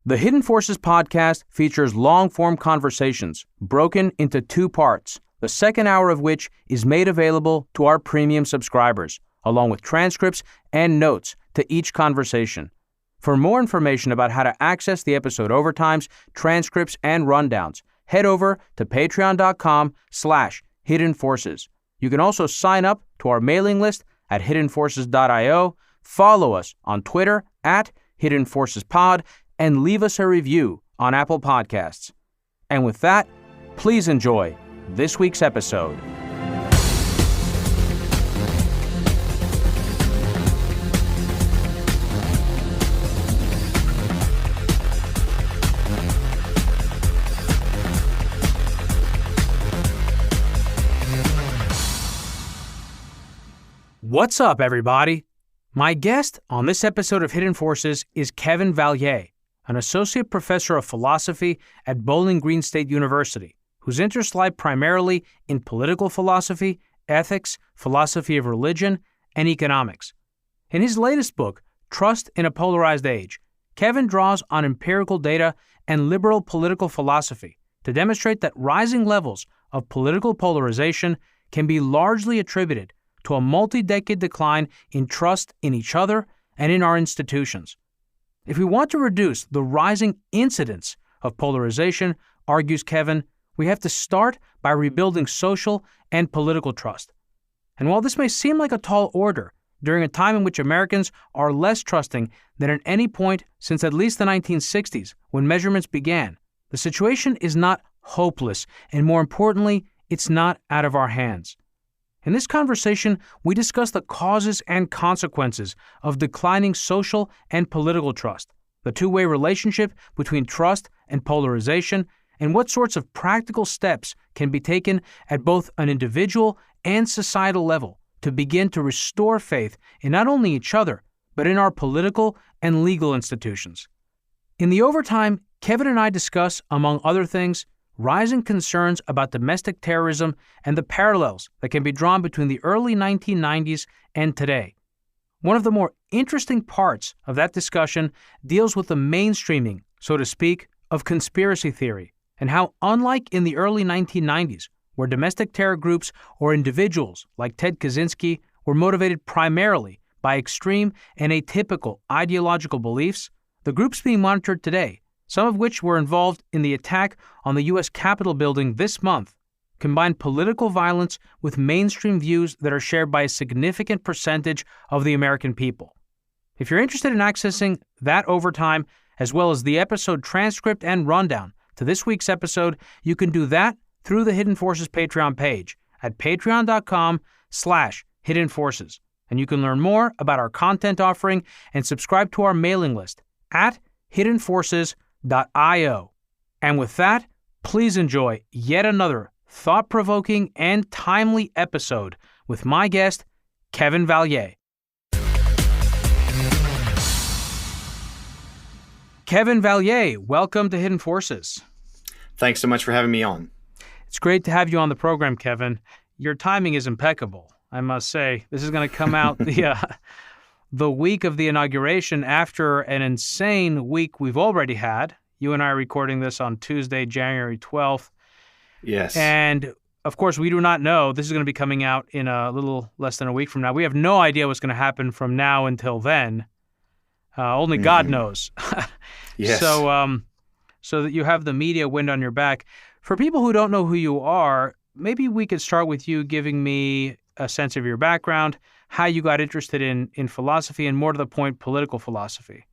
The Hidden Forces podcast features long-form conversations broken into 2 parts, the second hour of which is made available to our premium subscribers, along with transcripts and notes to each conversation. For more information about how to access the episode overtimes, transcripts, and rundowns, head over to patreon.com/Hidden Forces. You can also sign up to our mailing list at hiddenforces.io, follow us on Twitter at Hidden Forces Pod, and leave us a review on Apple Podcasts. And with that, please enjoy this week's episode. What's up, everybody? My guest on this episode of Hidden Forces is Kevin Vallier, an associate professor of philosophy at Bowling Green State University, whose interests lie primarily in political philosophy, ethics, philosophy of religion, and economics. In his latest book, Trust in a Polarized Age, Kevin draws on empirical data and liberal political philosophy to demonstrate that rising levels of political polarization can be largely attributed to a multi-decade decline in trust in each other and in our institutions. If we want to reduce the rising incidence of polarization, argues Kevin, we have to start by rebuilding social and political trust. And while this may seem like a tall order during a time in which Americans are less trusting than at any point since at least the 1960s, when measurements began, the situation is not hopeless, and more importantly, it's not out of our hands. In this conversation, we discuss the causes and consequences of declining social and political trust, the two-way relationship between trust and polarization, and what sorts of practical steps can be taken at both an individual and societal level to begin to restore faith in not only each other, but in our political and legal institutions. In the overtime, Kevin and I discuss, among other things, rising concerns about domestic terrorism and the parallels that can be drawn between the early 1990s and today. One of the more interesting parts of that discussion deals with the mainstreaming, so to speak, of conspiracy theory, and how, unlike in the early 1990s, where domestic terror groups or individuals like Ted Kaczynski were motivated primarily by extreme and atypical ideological beliefs, the groups being monitored today, some of which were involved in the attack on the U.S. Capitol building this month, combine political violence with mainstream views that are shared by a significant percentage of the American people. If you're interested in accessing that overtime, as well as the episode transcript and rundown to this week's episode, you can do that through the Hidden Forces Patreon page at patreon.com/Hidden Forces. And you can learn more about our content offering and subscribe to our mailing list at hiddenforces.io. And with that, please enjoy yet another thought-provoking and timely episode with my guest, Kevin Vallier. Kevin Vallier, welcome to Hidden Forces. Thanks so much for having me on. It's great to have you on the program, Kevin. Your timing is impeccable, I must say. This is going to come out the week of the inauguration after an insane week we've already had. You and I are recording this on Tuesday, January 12th. Yes. And, of course, we do not know. This is going to be coming out in a little less than a week from now. We have no idea what's going to happen from now until then. Only God knows. Yes. So that you have the media wind on your back. For people who don't know who you are, maybe we could start with you giving me a sense of your background, how you got interested in philosophy, and more to the point, political philosophy.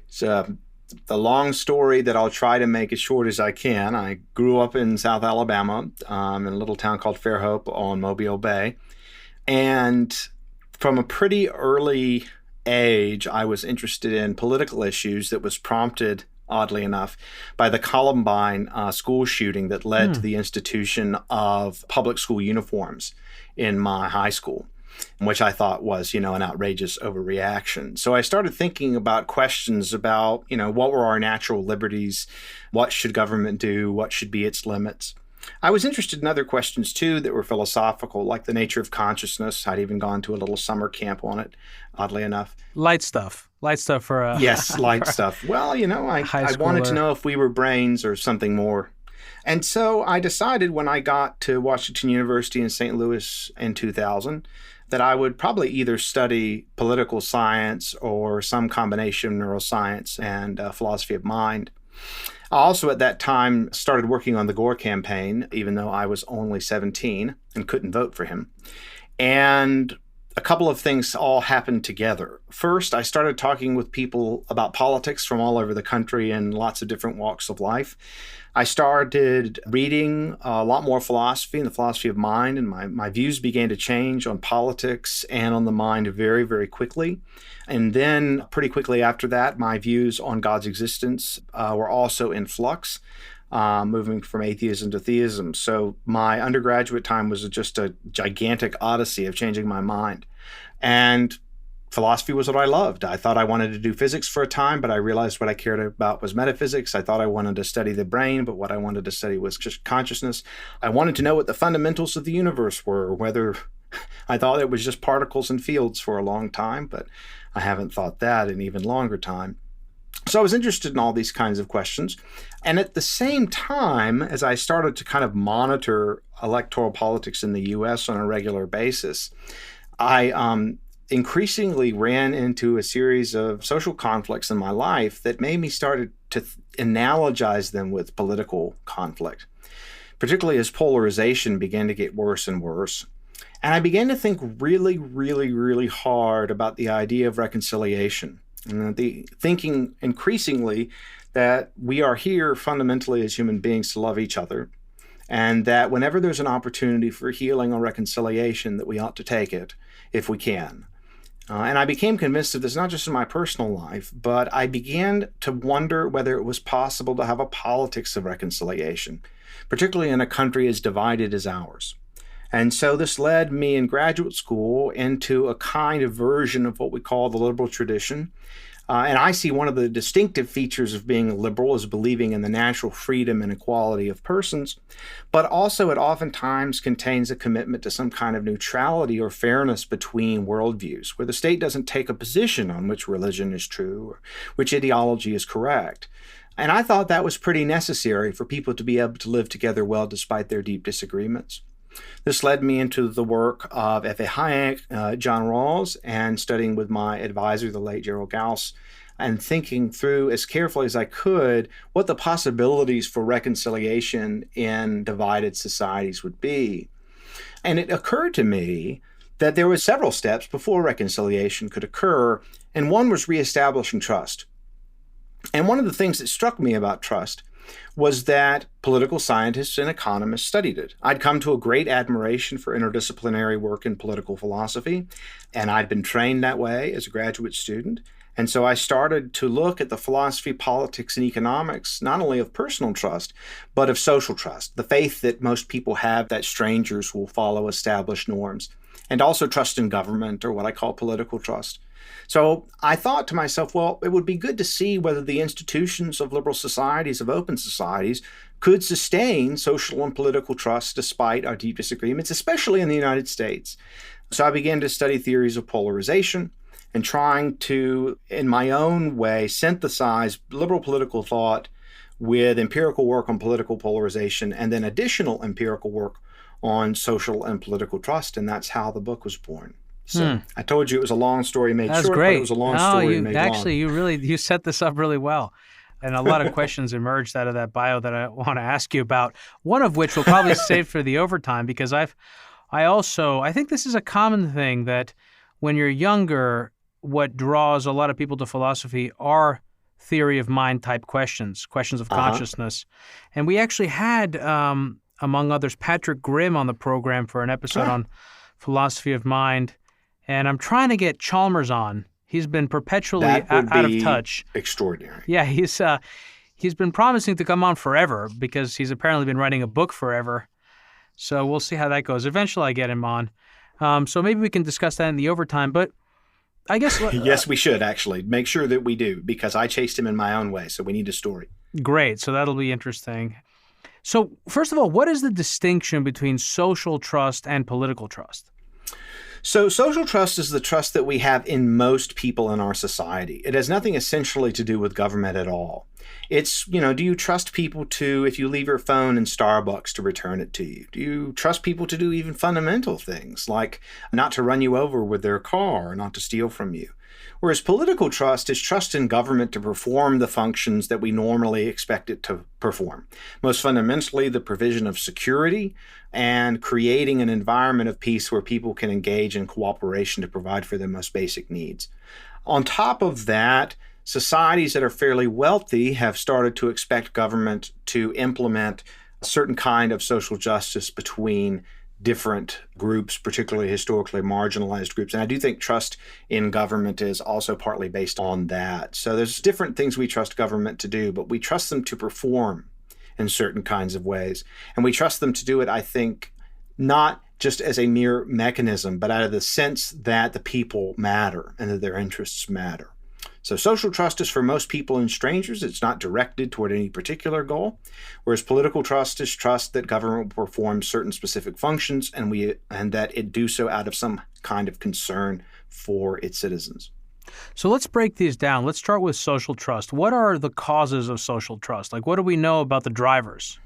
It's the long story that I'll try to make as short as I can. I grew up in South Alabama, in a little town called Fairhope on Mobile Bay. And from a pretty early age, I was interested in political issues that was prompted, oddly enough, by the Columbine school shooting that led to the institution of public school uniforms in my high school, which I thought was, an outrageous overreaction. So I started thinking about questions about, what were our natural liberties? What should government do? What should be its limits? I was interested in other questions too that were philosophical, like the nature of consciousness. I'd even gone to a little summer camp on it, oddly enough. Light stuff. Light stuff for a, Yes, light for stuff. Well, a high I wanted to schooler. know if we were brains or something more. And so I decided when I got to Washington University in St. Louis in 2000 that I would probably either study political science or some combination of neuroscience and philosophy of mind. I also at that time started working on the Gore campaign, even though I was only 17 and couldn't vote for him. And a couple of things all happened together. First, I started talking with people about politics from all over the country and lots of different walks of life. I started reading a lot more philosophy and the philosophy of mind, and my views began to change on politics and on the mind very, very quickly. And then pretty quickly after that, my views on God's existence were also in flux, moving from atheism to theism. So my undergraduate time was just a gigantic odyssey of changing my mind. And philosophy was what I loved. I thought I wanted to do physics for a time, but I realized what I cared about was metaphysics. I thought I wanted to study the brain, but what I wanted to study was just consciousness. I wanted to know what the fundamentals of the universe were, whether I thought it was just particles and fields for a long time, but I haven't thought that in even longer time. So I was interested in all these kinds of questions. And at the same time, as I started to kind of monitor electoral politics in the US on a regular basis, I increasingly ran into a series of social conflicts in my life that made me start to analogize them with political conflict, particularly as polarization began to get worse and worse. And I began to think really, really, really hard about the idea of reconciliation, and the thinking increasingly that we are here fundamentally as human beings to love each other, and that whenever there's an opportunity for healing or reconciliation, that we ought to take it if we can. And I became convinced of this not just in my personal life, but I began to wonder whether it was possible to have a politics of reconciliation, particularly in a country as divided as ours. And so this led me in graduate school into a kind of version of what we call the liberal tradition. And I see one of the distinctive features of being a liberal is believing in the natural freedom and equality of persons, but also it oftentimes contains a commitment to some kind of neutrality or fairness between worldviews, where the state doesn't take a position on which religion is true or which ideology is correct. And I thought that was pretty necessary for people to be able to live together well despite their deep disagreements. This led me into the work of F.A. Hayek, John Rawls, and studying with my advisor, the late Gerald Gauss, and thinking through as carefully as I could what the possibilities for reconciliation in divided societies would be. And it occurred to me that there were several steps before reconciliation could occur, and one was reestablishing trust. And one of the things that struck me about trust was that political scientists and economists studied it. I'd come to a great admiration for interdisciplinary work in political philosophy, and I'd been trained that way as a graduate student. And so I started to look at the philosophy, politics, and economics, not only of personal trust, but of social trust, the faith that most people have that strangers will follow established norms, and also trust in government, or what I call political trust. So I thought to myself, well, it would be good to see whether the institutions of liberal societies, of open societies, could sustain social and political trust despite our deep disagreements, especially in the United States. So I began to study theories of polarization and trying to, in my own way, synthesize liberal political thought with empirical work on political polarization and then additional empirical work on social and political trust. And that's how the book was born. So I told you it was a long story made That's short, great. but it was a long story made actually, long. you set this up really well. And a lot of questions emerged out of that bio that I want to ask you about, one of which we'll probably save for the overtime, because I think this is a common thing that when you're younger, what draws a lot of people to philosophy are theory of mind type questions of consciousness. And we actually had, among others, Patrick Grimm on the program for an episode on philosophy of mind. And I'm trying to get Chalmers on. He's been perpetually out of touch. Extraordinary. Yeah, he's been promising to come on forever because he's apparently been writing a book forever. So we'll see how that goes. Eventually I get him on. So maybe we can discuss that in the overtime. But I guess... yes, we should actually. Make sure that we do, because I chased him in my own way. So we need a story. Great. So that'll be interesting. So, first of all, what is the distinction between social trust and political trust? So social trust is the trust that we have in most people in our society. It has nothing essentially to do with government at all. It's, do you trust people to, if you leave your phone in Starbucks, to return it to you? Do you trust people to do even fundamental things like not to run you over with their car or not to steal from you? Whereas political trust is trust in government to perform the functions that we normally expect it to perform. Most fundamentally, the provision of security and creating an environment of peace where people can engage in cooperation to provide for their most basic needs. On top of that, societies that are fairly wealthy have started to expect government to implement a certain kind of social justice between different groups, particularly historically marginalized groups. And I do think trust in government is also partly based on that. So there's different things we trust government to do, but we trust them to perform in certain kinds of ways. And we trust them to do it, I think, not just as a mere mechanism, but out of the sense that the people matter and that their interests matter. So social trust is for most people and strangers. It's not directed toward any particular goal, whereas political trust is trust that government will perform certain specific functions and that it do so out of some kind of concern for its citizens. So let's break these down. Let's start with social trust. What are the causes of social trust? Like, what do we know about the drivers?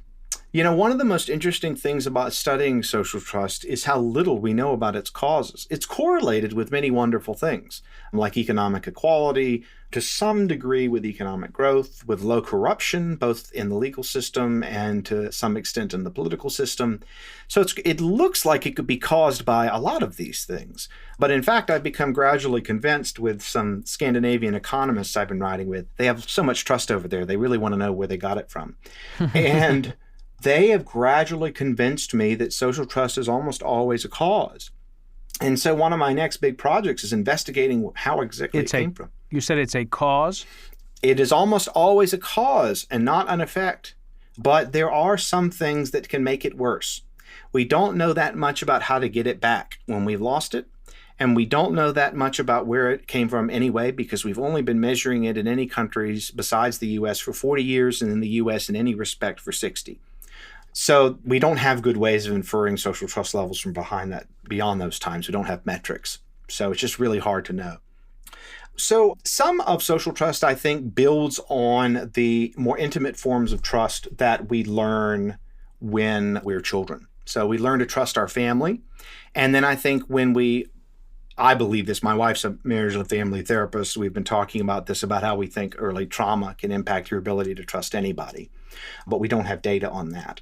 One of the most interesting things about studying social trust is how little we know about its causes. It's correlated with many wonderful things, like economic equality, to some degree with economic growth, with low corruption, both in the legal system and to some extent in the political system. So it looks like it could be caused by a lot of these things. But in fact, I've become gradually convinced with some Scandinavian economists I've been writing with. They have so much trust over there. They really want to know where they got it from. And they have gradually convinced me that social trust is almost always a cause. And so one of my next big projects is investigating how exactly it came from. You said it's a cause? It is almost always a cause and not an effect. But there are some things that can make it worse. We don't know that much about how to get it back when we've lost it. And we don't know that much about where it came from anyway, because we've only been measuring it in any countries besides the U.S. for 40 years and in the U.S. in any respect for 60. So we don't have good ways of inferring social trust levels from beyond those times. We don't have metrics. So it's just really hard to know. So some of social trust, I think, builds on the more intimate forms of trust that we learn when we're children. So we learn to trust our family. And then I think I believe this, my wife's a marriage and family therapist. We've been talking about this, about how we think early trauma can impact your ability to trust anybody. But we don't have data on that.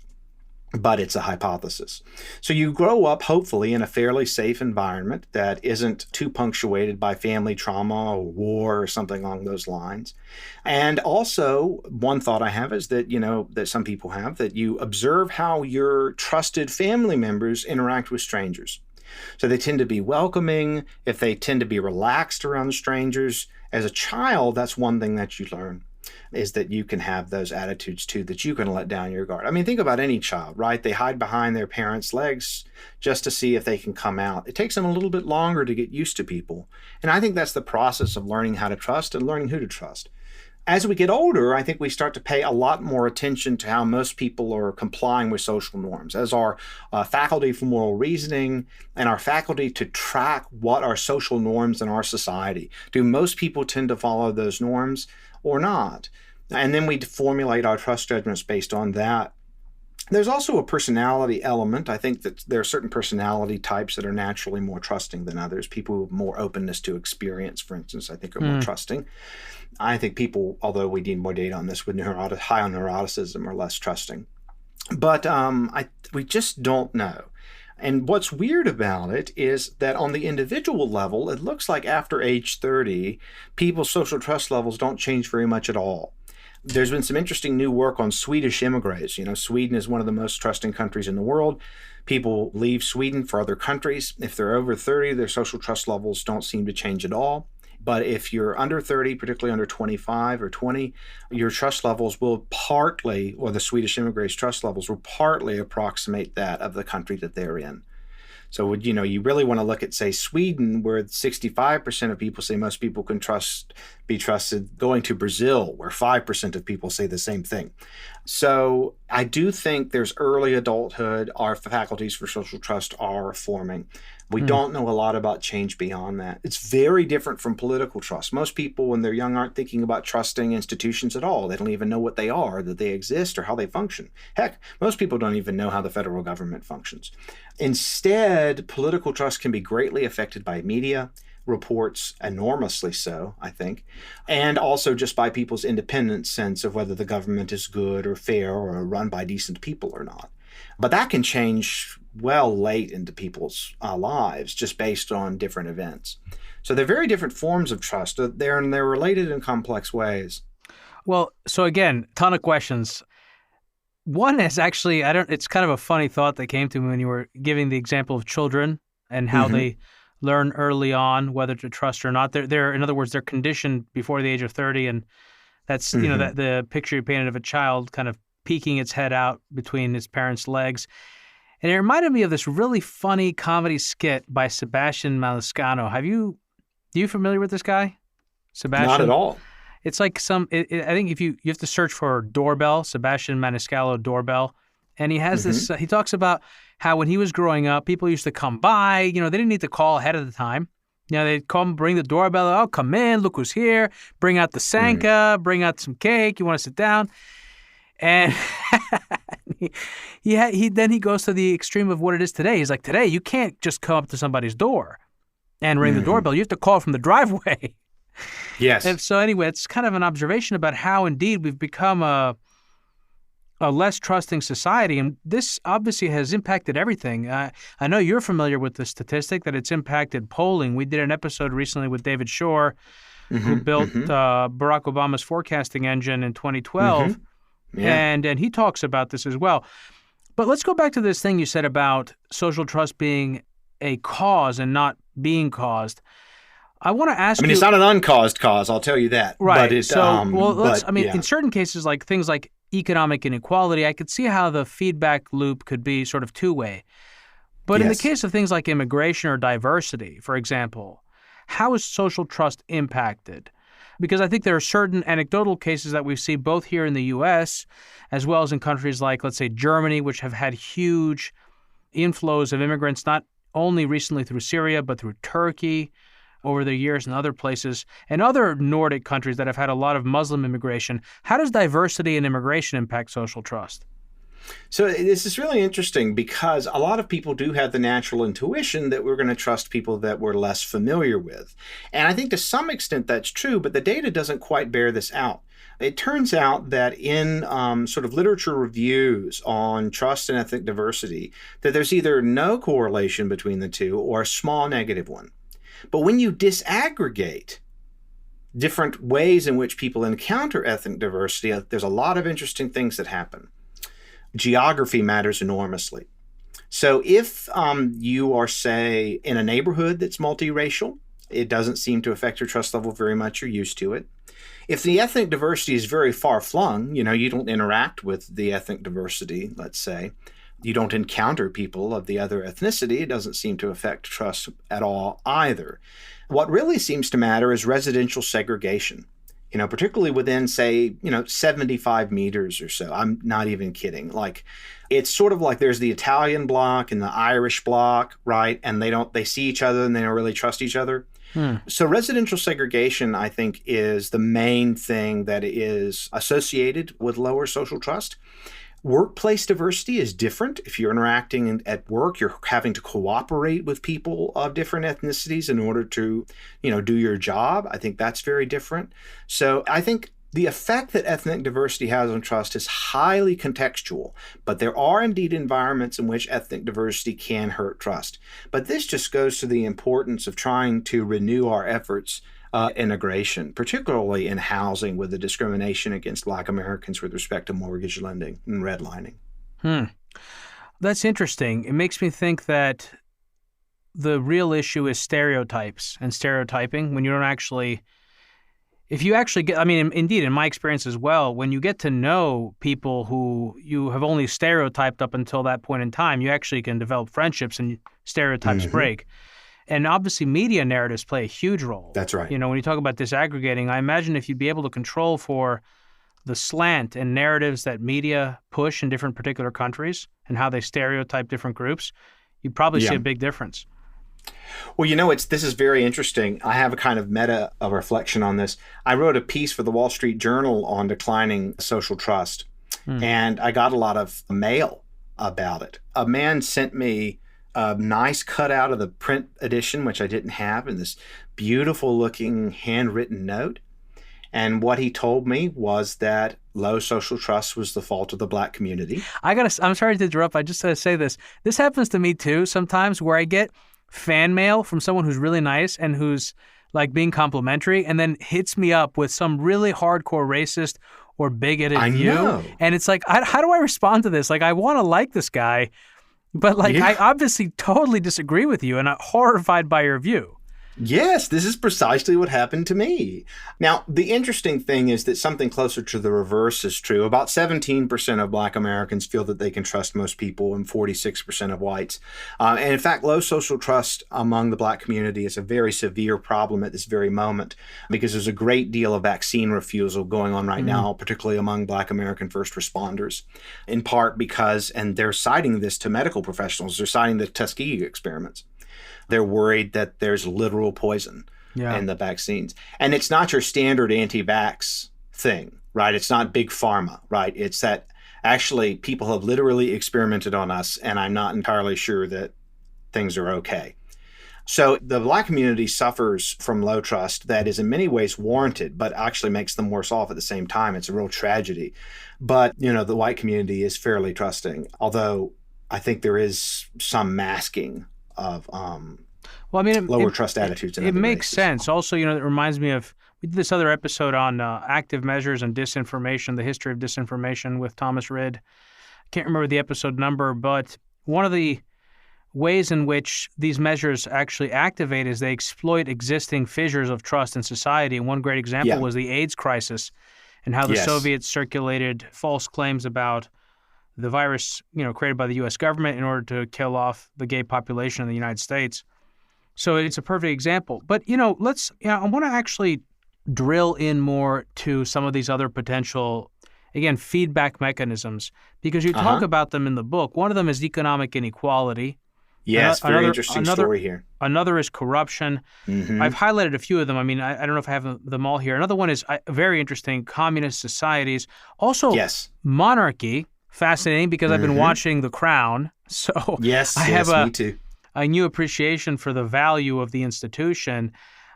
But it's a hypothesis. So you grow up, hopefully, in a fairly safe environment that isn't too punctuated by family trauma or war or something along those lines. And also, one thought I have is that, that some people have, that you observe how your trusted family members interact with strangers. So they tend to be welcoming, if they tend to be relaxed around strangers. As a child, that's one thing that you learn, is that you can have those attitudes too, that you can let down your guard. I mean, think about any child, right? They hide behind their parents' legs just to see if they can come out. It takes them a little bit longer to get used to people. And I think that's the process of learning how to trust and learning who to trust. As we get older, I think we start to pay a lot more attention to how most people are complying with social norms, as our faculty for moral reasoning and our faculty to track what are social norms in our society. Do most people tend to follow those norms or not? And then we formulate our trust judgments based on that. There's also a personality element. I think that there are certain personality types that are naturally more trusting than others. People with more openness to experience, for instance, I think are more trusting. I think people, although we need more data on this, with high on neuroticism are less trusting. But we just don't know. And what's weird about it is that on the individual level, it looks like after age 30, people's social trust levels don't change very much at all. There's been some interesting new work on Swedish immigrants. Sweden is one of the most trusting countries in the world. People leave Sweden for other countries. If they're over 30, their social trust levels don't seem to change at all. But if you're under 30, particularly under 25 or 20, your trust levels will partly, or the Swedish immigrants' trust levels will partly approximate that of the country that they're in. So, you really want to look at, say, Sweden, where 65% of people say most people can be trusted, going to Brazil, where 5% of people say the same thing. So I do think there's early adulthood. Our faculties for social trust are forming. We don't know a lot about change beyond that. It's very different from political trust. Most people, when they're young, aren't thinking about trusting institutions at all. They don't even know what they are, that they exist, or how they function. Heck, most people don't even know how the federal government functions. Instead, political trust can be greatly affected by media reports, enormously so, I think, and also just by people's independent sense of whether the government is good or fair or run by decent people or not. But that can change well late into people's lives just based on different events. So they're very different forms of trust. They're related in complex ways. Well, so again, ton of questions. One is actually, it's kind of a funny thought that came to me when you were giving the example of children and how they learn early on whether to trust or not. They're in other words, they're conditioned before the age of 30, and that's that the picture you painted of a child kind of peeking its head out between its parents' legs. And it reminded me of this really funny comedy skit by Sebastian Maniscalco. Are you familiar with this guy? Sebastian? Not at all. It's like I think if you have to search for doorbell, Sebastian Maniscalco doorbell, and he has this. He talks about how when he was growing up, people used to come by. They didn't need to call ahead of the time. They'd come, bring the doorbell. Oh, come in, look who's here. Bring out the Sanka, bring out some cake. You want to sit down? And he goes to the extreme of what it is today. He's like, today you can't just come up to somebody's door and ring the doorbell. You have to call from the driveway. Yes. And so anyway, it's kind of an observation about how indeed we've become a less trusting society. And this obviously has impacted everything. I know you're familiar with the statistic that it's impacted polling. We did an episode recently with David Shore, who built Barack Obama's forecasting engine in 2012. Yeah. And he talks about this as well. But let's go back to this thing you said about social trust being a cause and not being caused. I want to ask you... it's not an uncaused cause, I'll tell you that. Right. But in certain cases, like things like economic inequality, I could see how the feedback loop could be sort of two-way. But in the case of things like immigration or diversity, for example, how is social trust impacted? Because I think there are certain anecdotal cases that we see both here in the U.S. as well as in countries like, let's say, Germany, which have had huge inflows of immigrants, not only recently through Syria, but through Turkey over the years and other places, and other Nordic countries that have had a lot of Muslim immigration. How does diversity and immigration impact social trust? So this is really interesting because a lot of people do have the natural intuition that we're going to trust people that we're less familiar with. And I think to some extent that's true, but the data doesn't quite bear this out. It turns out that in sort of literature reviews on trust and ethnic diversity, that there's either no correlation between the two or a small negative one. But when you disaggregate different ways in which people encounter ethnic diversity, there's a lot of interesting things that happen. Geography matters enormously. So if you are, say, in a neighborhood that's multiracial, it doesn't seem to affect your trust level very much. You're used to it. If the ethnic diversity is very far-flung, you don't interact with the ethnic diversity, let's say, you don't encounter people of the other ethnicity, it doesn't seem to affect trust at all either. What really seems to matter is residential segregation. Particularly within, say, 75 meters or so. I'm not even kidding. Like, it's sort of like there's the Italian block and the Irish block, right? And they see each other and they don't really trust each other. So residential segregation, I think, is the main thing that is associated with lower social trust. Workplace diversity is different. If you're interacting at work, you're having to cooperate with people of different ethnicities in order to, do your job. I think that's very different. So I think the effect that ethnic diversity has on trust is highly contextual, but there are indeed environments in which ethnic diversity can hurt trust. But this just goes to the importance of trying to renew our efforts integration, particularly in housing with the discrimination against Black Americans with respect to mortgage lending and redlining. That's interesting. It makes me think that the real issue is stereotypes and stereotyping when you don't actually... If you actually get, indeed, in my experience as well, when you get to know people who you have only stereotyped up until that point in time, you actually can develop friendships and stereotypes break. And obviously, media narratives play a huge role. That's right. When you talk about disaggregating, I imagine if you'd be able to control for the slant and narratives that media push in different particular countries and how they stereotype different groups, you'd probably see a big difference. Well, this is very interesting. I have a kind of meta of reflection on this. I wrote a piece for the Wall Street Journal on declining social trust, and I got a lot of mail about it. A man sent me a nice cutout of the print edition, which I didn't have, and this beautiful looking handwritten note. And what he told me was that low social trust was the fault of the Black community. I'm sorry to interrupt. I just got to say this. This happens to me too sometimes, where I get fan mail from someone who's really nice and who's like being complimentary, and then hits me up with some really hardcore racist or bigoted view. Know. And it's like, how do I respond to this? Like, I want to like this guy, but I obviously totally disagree with you and I'm horrified by your view. Yes, this is precisely what happened to me. Now, the interesting thing is that something closer to the reverse is true. About 17% of Black Americans feel that they can trust most people, and 46% of whites. And in fact, low social trust among the Black community is a very severe problem at this very moment, because there's a great deal of vaccine refusal going on right now, particularly among Black American first responders, in part because, and they're citing this to medical professionals, they're citing the Tuskegee experiments. They're worried that there's literal poison in the vaccines. And it's not your standard anti-vax thing, right? It's not big pharma, right? It's that actually people have literally experimented on us, and I'm not entirely sure that things are okay. So the Black community suffers from low trust that is in many ways warranted, but actually makes them worse off at the same time. It's a real tragedy. But, the white community is fairly trusting, although I think there is some masking of lower trust attitudes. It makes sense. Also, it reminds me of, we did this other episode on active measures and disinformation, the history of disinformation with Thomas Rid. I can't remember the episode number, but one of the ways in which these measures actually activate is they exploit existing fissures of trust in society. And one great example was the AIDS crisis and how the Soviets circulated false claims about the virus, created by the U.S. government in order to kill off the gay population in the United States. So it's a perfect example. But, I want to actually drill in more to some of these other potential, again, feedback mechanisms, because you talk about them in the book. One of them is economic inequality. Yes, very interesting story here. Another is corruption. I've highlighted a few of them. I mean, I don't know if I have them all here. Another one is very interesting, communist societies. Also, monarchy. Fascinating, because I've been watching The Crown, so I have me too. A new appreciation for the value of the institution.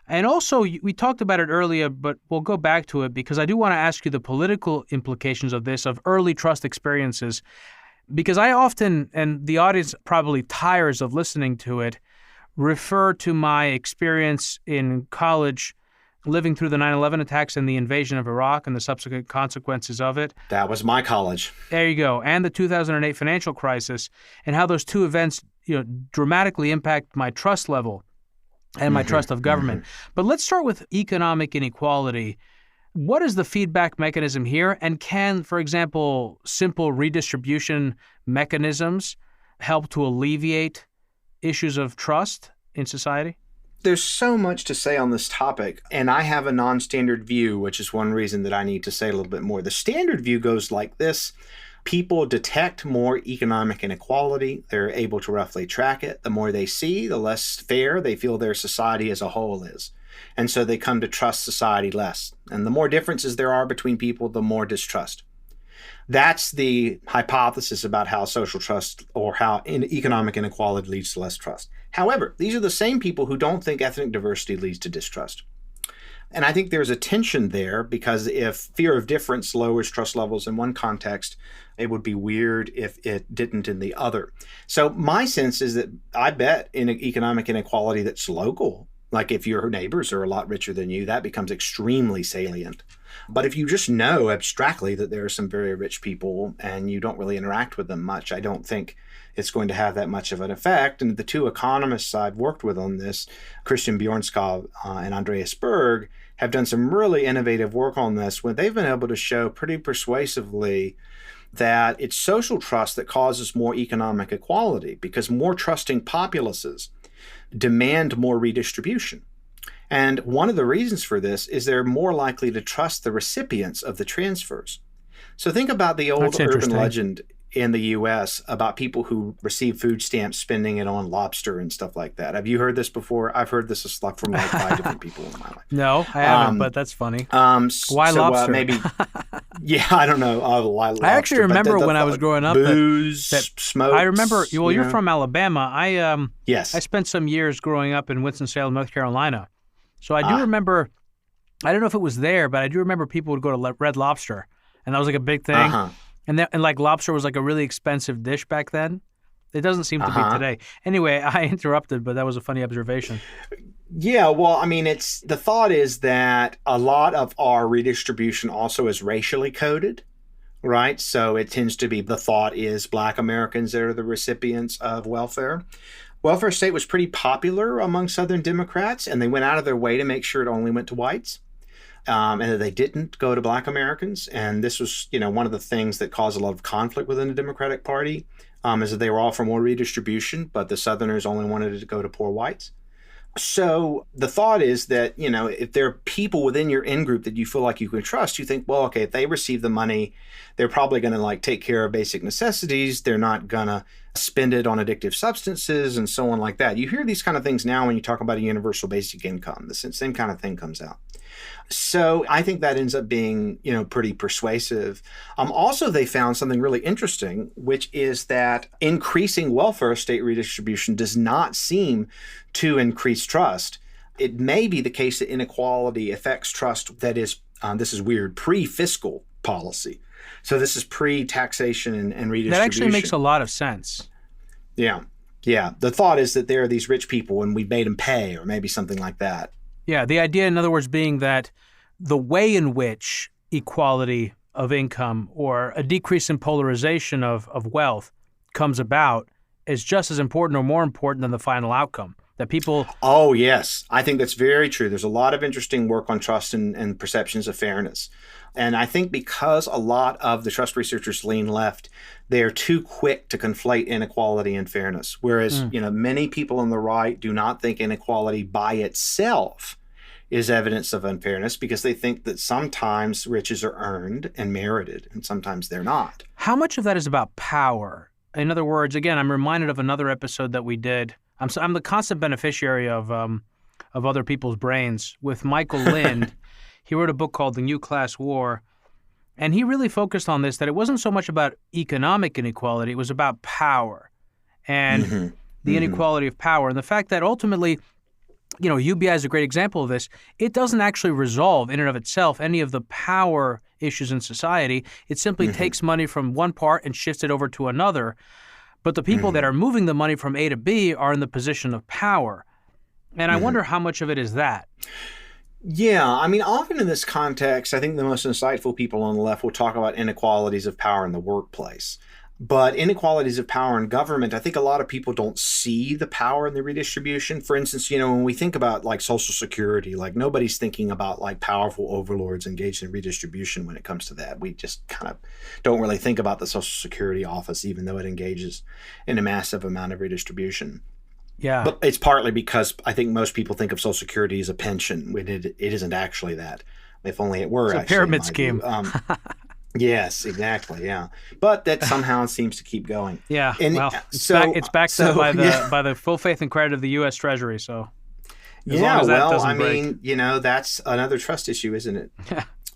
And also, we talked about it earlier, but we'll go back to it because I do want to ask you the political implications of this, of early trust experiences, because I often, and the audience probably tires of listening to it, refer to my experience in college living through the 9/11 attacks and the invasion of Iraq and the subsequent consequences of it. That was my college. There you go. And the 2008 financial crisis, and how those two events, dramatically impact my trust level and my trust of government. But let's start with economic inequality. What is the feedback mechanism here? And can, for example, simple redistribution mechanisms help to alleviate issues of trust in society? There's so much to say on this topic, and I have a non-standard view, which is one reason that I need to say a little bit more. The standard view goes like this. People detect more economic inequality. They're able to roughly track it. The more they see, the less fair they feel their society as a whole is. And so they come to trust society less. And the more differences there are between people, the more distrust. That's the hypothesis about how social trust or how economic inequality leads to less trust. However, these are the same people who don't think ethnic diversity leads to distrust. And I think there's a tension there, because if fear of difference lowers trust levels in one context, it would be weird if it didn't in the other. So my sense is that I bet in economic inequality that's local, like if your neighbors are a lot richer than you, that becomes extremely salient. But if you just know abstractly that there are some very rich people and you don't really interact with them much, I don't think it's going to have that much of an effect. And the two economists I've worked with on this, Christian Bjornskov and Andreas Berg, have done some really innovative work on this, where they've been able to show pretty persuasively that it's social trust that causes more economic equality, because more trusting populaces demand more redistribution. And one of the reasons for this is they're more likely to trust the recipients of the transfers. So think about the old urban legend in the U.S. about people who receive food stamps spending it on lobster and stuff like that. Have you heard this before? I've heard this from like 5 different people in my life. No, I haven't, but that's funny. Why lobster? Maybe, yeah, I don't know. Why lobster? I actually remember when I was growing up. Booze, smoke. I remember, well, you're from Alabama. Yes. I spent some years growing up in Winston-Salem, North Carolina. So I do remember, I don't know if it was there, but I do remember people would go to Red Lobster, and that was like a big thing. And like lobster was like a really expensive dish back then. It doesn't seem to be today. Anyway, I interrupted, but that was a funny observation. Yeah, well, I mean, the thought is that a lot of our redistribution also is racially coded, right? So it tends to be, the thought is Black Americans that are the recipients of welfare. Welfare state was pretty popular among Southern Democrats, and they went out of their way to make sure it only went to whites. And that they didn't go to Black Americans. And this was, one of the things that caused a lot of conflict within the Democratic Party, is that they were all for more redistribution, but the Southerners only wanted it to go to poor whites. So the thought is that, if there are people within your in-group that you feel like you can trust, you think, well, okay, if they receive the money, they're probably going to take care of basic necessities. They're not going to spend it on addictive substances and so on like that. You hear these kind of things now when you talk about a universal basic income. The same kind of thing comes out. So I think that ends up being, pretty persuasive. Also, they found something really interesting, which is that increasing welfare state redistribution does not seem to increase trust. It may be the case that inequality affects trust that is, this is weird, pre-fiscal policy. So this is pre-taxation and redistribution. That actually makes a lot of sense. Yeah. The thought is that there are these rich people and we made them pay, or maybe something like that. Yeah, the idea, in other words, being that the way in which equality of income or a decrease in polarization of wealth comes about is just as important or more important than the final outcome. That people... Oh, yes. I think that's very true. There's a lot of interesting work on trust and perceptions of fairness. And I think because a lot of the trust researchers lean left, they are too quick to conflate inequality and fairness. Whereas, many people on the right do not think inequality by itself is evidence of unfairness, because they think that sometimes riches are earned and merited and sometimes they're not. How much of that is about power? In other words, again, I'm reminded of another episode that we did. I'm the constant beneficiary of other people's brains. With Michael Lind, he wrote a book called The New Class War, and he really focused on this, that it wasn't so much about economic inequality, it was about power and the inequality of power. And the fact that ultimately, UBI is a great example of this. It doesn't actually resolve in and of itself any of the power issues in society. It simply takes money from one part and shifts it over to another. But the people that are moving the money from A to B are in the position of power. And I wonder how much of it is that. Yeah, I mean, often in this context, I think the most insightful people on the left will talk about inequalities of power in the workplace. But inequalities of power in government, I think a lot of people don't see the power in the redistribution. For instance, when we think about Social Security, nobody's thinking about powerful overlords engaged in redistribution when it comes to that. We just kind of don't really think about the Social Security office, even though it engages in a massive amount of redistribution. Yeah. But it's partly because I think most people think of Social Security as a pension when it isn't actually that. If only it were. It's a pyramid scheme. Yes, exactly. Yeah, but that somehow seems to keep going. Yeah. And it's backed up by the full faith and credit of the U.S. Treasury. So that's another trust issue, isn't it?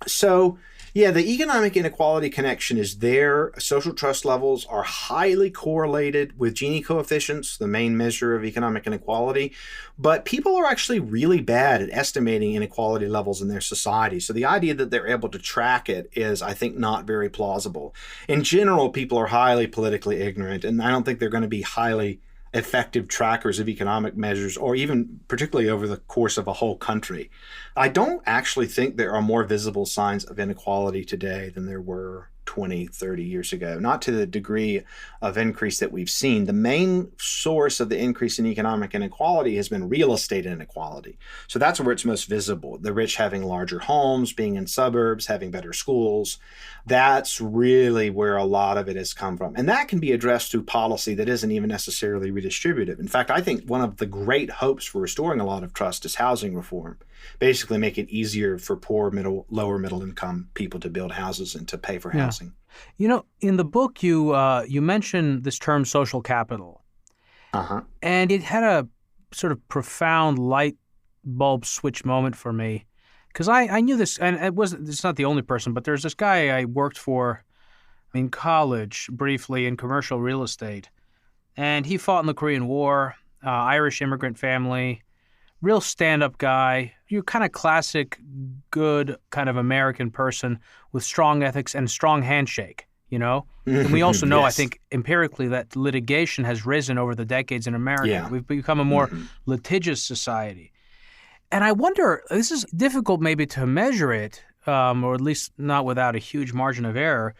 So. Yeah, the economic inequality connection is there. Social trust levels are highly correlated with Gini coefficients, the main measure of economic inequality. But people are actually really bad at estimating inequality levels in their society. So the idea that they're able to track it is, I think, not very plausible. In general, people are highly politically ignorant, and I don't think they're going to be highly effective trackers of economic measures, or even particularly over the course of a whole country. I don't actually think there are more visible signs of inequality today than there were 20, 30 years ago, not to the degree of increase that we've seen. The main source of the increase in economic inequality has been real estate inequality. So that's where it's most visible. The rich having larger homes, being in suburbs, having better schools. That's really where a lot of it has come from. And that can be addressed through policy that isn't even necessarily redistributive. In fact, I think one of the great hopes for restoring a lot of trust is housing reform. Basically make it easier for poor, lower middle income people to build houses and to pay for housing. You know, in the book, you mentioned this term social capital. And it had a sort of profound light bulb switch moment for me. Because I knew this, and it's not the only person, but there's this guy I worked for in college briefly in commercial real estate. And he fought in the Korean War, Irish immigrant family, real stand-up guy. You're kind of classic, good kind of American person with strong ethics and strong handshake, you know? And we also know, I think, empirically that litigation has risen over the decades in America. Yeah. We've become a more litigious society. And I wonder, this is difficult maybe to measure it, or at least not without a huge margin of error,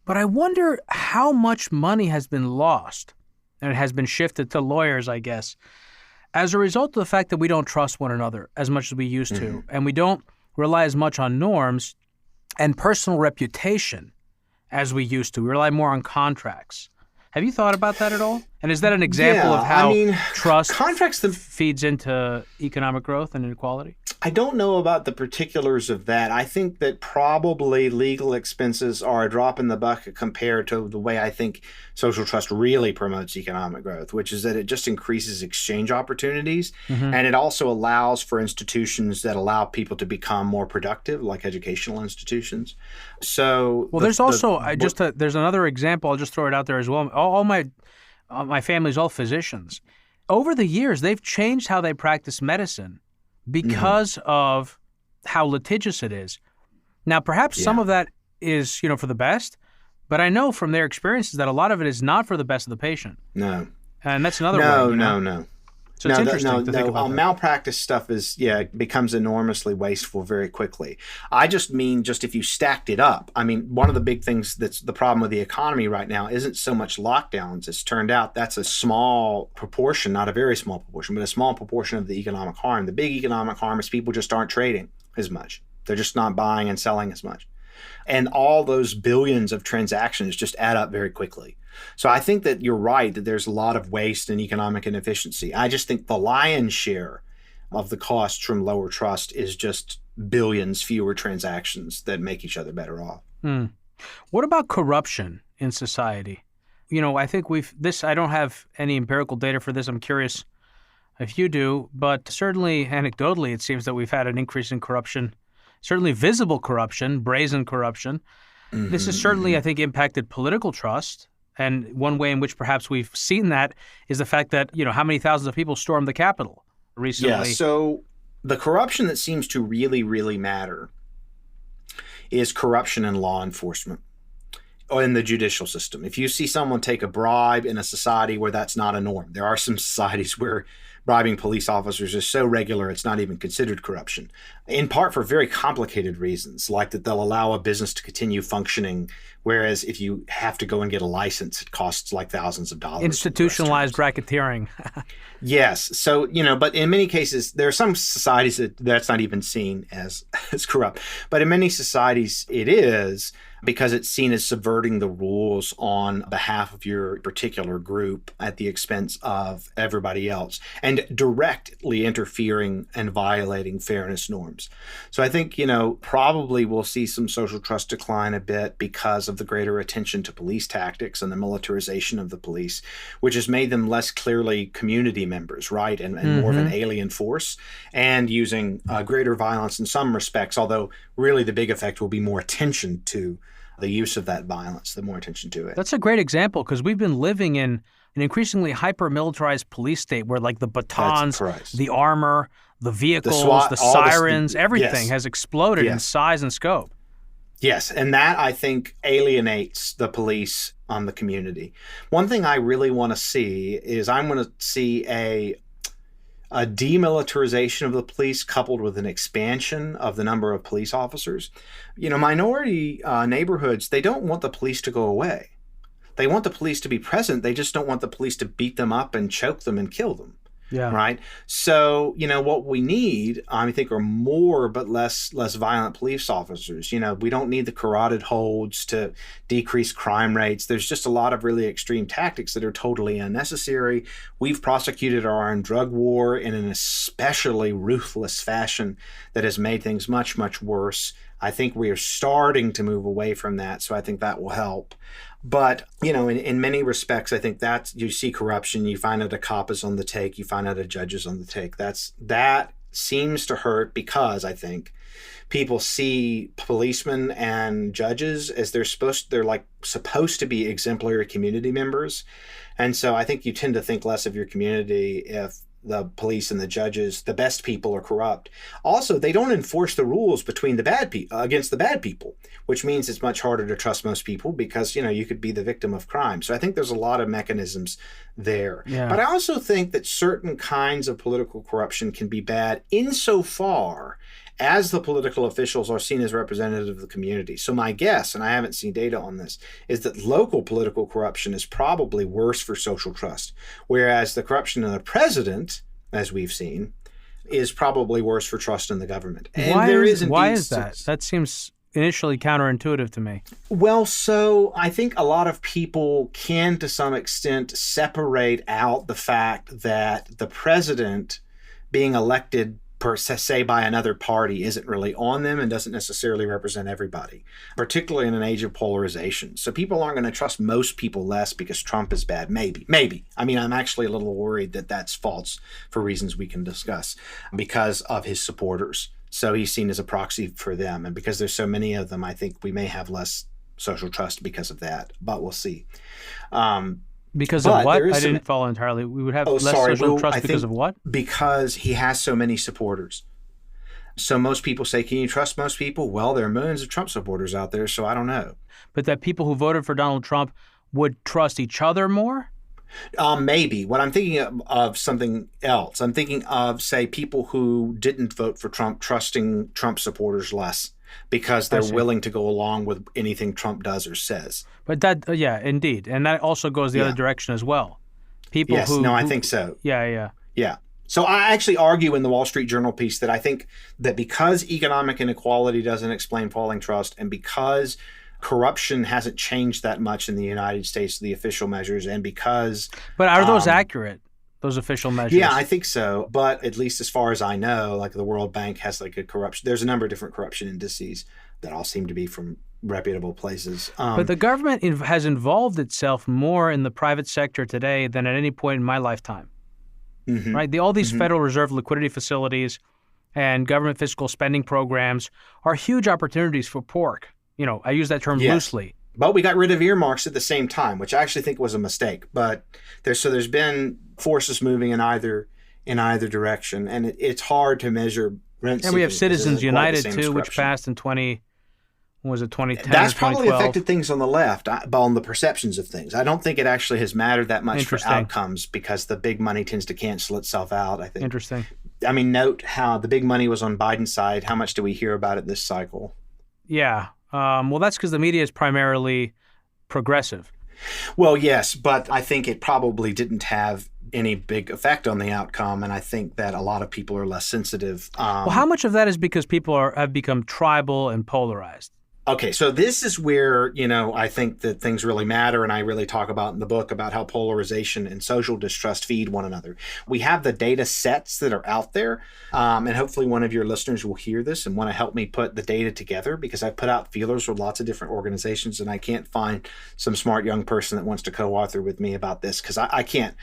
but I wonder how much money has been lost, and it has been shifted to lawyers, I guess, as a result of the fact that we don't trust one another as much as we used to, and we don't rely as much on norms and personal reputation as we used to. We rely more on contracts. Have you thought about that at all? And is that an example of how trust feeds into economic growth and inequality? I don't know about the particulars of that. I think that probably legal expenses are a drop in the bucket compared to the way I think social trust really promotes economic growth, which is that it just increases exchange opportunities. And it also allows for institutions that allow people to become more productive, like educational institutions. So, there's another example. I'll just throw it out there as well. All my family's all physicians. Over the years, they've changed how they practice medicine because of how litigious it is. Now, perhaps some of that is, for the best, but I know from their experiences that a lot of it is not for the best of the patient. No. And that's another way. No. So it's interesting to think about that. Malpractice stuff becomes enormously wasteful very quickly. I just mean if you stacked it up. I mean, one of the big things that's the problem with the economy right now isn't so much lockdowns. It's turned out that's a small proportion, not a very small proportion, but a small proportion of the economic harm. The big economic harm is people just aren't trading as much. They're just not buying and selling as much. And all those billions of transactions just add up very quickly. So I think that you're right that there's a lot of waste and economic inefficiency. I just think the lion's share of the cost from lower trust is just billions fewer transactions that make each other better off. What about corruption in society? I think I don't have any empirical data for this. I'm curious if you do, but certainly anecdotally, it seems that we've had an increase in corruption, certainly visible corruption, brazen corruption. This has certainly, I think, impacted political trust. And one way in which perhaps we've seen that is the fact that, how many thousands of people stormed the Capitol recently. Yeah, so the corruption that seems to really, really matter is corruption in law enforcement or in the judicial system. If you see someone take a bribe in a society where that's not a norm, there are some societies where bribing police officers is so regular it's not even considered corruption, in part for very complicated reasons, like that they'll allow a business to continue functioning, whereas if you have to go and get a license, it costs like thousands of dollars. Institutionalized racketeering. Yes. So, but in many cases, there are some societies that's not even seen as corrupt. But in many societies, it is, because it's seen as subverting the rules on behalf of your particular group at the expense of everybody else and directly interfering and violating fairness norms. So I think, probably we'll see some social trust decline a bit because of the greater attention to police tactics and the militarization of the police, which has made them less clearly community members, right? And more of an alien force, and using greater violence in some respects, although really the big effect will be more attention to the use of that violence, the more attention to it. That's a great example, because we've been living in an increasingly hyper-militarized police state where the batons, the armor, the vehicles, the sirens, everything has exploded in size and scope. Yes, and that, I think, alienates the police on the community. One thing I really want to see is I'm going to see a demilitarization of the police coupled with an expansion of the number of police officers. Minority neighborhoods, they don't want the police to go away. They want the police to be present. They just don't want the police to beat them up and choke them and kill them. Yeah. Right. So, what we need, I think, are more but less violent police officers. We don't need the carotid holds to decrease crime rates. There's just a lot of really extreme tactics that are totally unnecessary. We've prosecuted our own drug war in an especially ruthless fashion that has made things much, much worse. I think we are starting to move away from that. So I think that will help. But, in many respects, I think that you see corruption, you find out a cop is on the take, you find out a judge is on the take. That seems to hurt because I think people see policemen and judges as they're supposed to be exemplary community members. And so I think you tend to think less of your community if the police and the judges, the best people, are corrupt. Also, they don't enforce the rules between the bad people against the bad people, which means it's much harder to trust most people because, you could be the victim of crime. So I think there's a lot of mechanisms there. Yeah. But I also think that certain kinds of political corruption can be bad insofar as the political officials are seen as representative of the community. So my guess, and I haven't seen data on this, is that local political corruption is probably worse for social trust, whereas the corruption of the president, as we've seen, is probably worse for trust in the government. And why is that? That seems initially counterintuitive to me. Well, so I think a lot of people can, to some extent, separate out the fact that the president being elected per se by another party isn't really on them and doesn't necessarily represent everybody, particularly in an age of polarization. So people aren't going to trust most people less because Trump is bad. Maybe. I mean, I'm actually a little worried that that's false for reasons we can discuss because of his supporters. So he's seen as a proxy for them. And because there's so many of them, I think we may have less social trust because of that, but we'll see. Because of what? I didn't follow entirely. We would have less social trust because of what? Because he has so many supporters. So most people say, can you trust most people? Well, there are millions of Trump supporters out there, so I don't know. But that people who voted for Donald Trump would trust each other more? Maybe. What I'm thinking of something else. I'm thinking of, say, people who didn't vote for Trump trusting Trump supporters less because they're willing to go along with anything Trump does or says. But that, indeed. And that also goes the other direction as well. I think so. Yeah. So I actually argue in the Wall Street Journal piece that I think that because economic inequality doesn't explain falling trust and because corruption hasn't changed that much in the United States, the official measures, and because... But are those accurate, those official measures? Yeah, I think so. But at least as far as I know, like the World Bank has like a corruption... There's a number of different corruption indices that all seem to be from reputable places. But the government has involved itself more in the private sector today than at any point in my lifetime. Mm-hmm. Right? All these Federal Reserve liquidity facilities and government fiscal spending programs are huge opportunities for pork. I use that term loosely. But we got rid of earmarks at the same time, which I actually think was a mistake. But there's been forces moving in either direction, and it's hard to measure rent. And we have Citizens United too, which passed in 2010. That's probably affected things on the left, on the perceptions of things. I don't think it actually has mattered that much for outcomes because the big money tends to cancel itself out, I think. Interesting. I mean, note how the big money was on Biden's side. How much do we hear about it this cycle? Yeah. Well, that's because the media is primarily progressive. Well, yes, but I think it probably didn't have any big effect on the outcome, and I think that a lot of people are less sensitive. Well, how much of that is because people have become tribal and polarized? Okay, so this is where, I think that things really matter, and I really talk about in the book about how polarization and social distrust feed one another. We have the data sets that are out there, and hopefully one of your listeners will hear this and want to help me put the data together because I put out feelers with lots of different organizations, and I can't find some smart young person that wants to co-author with me about this because I can't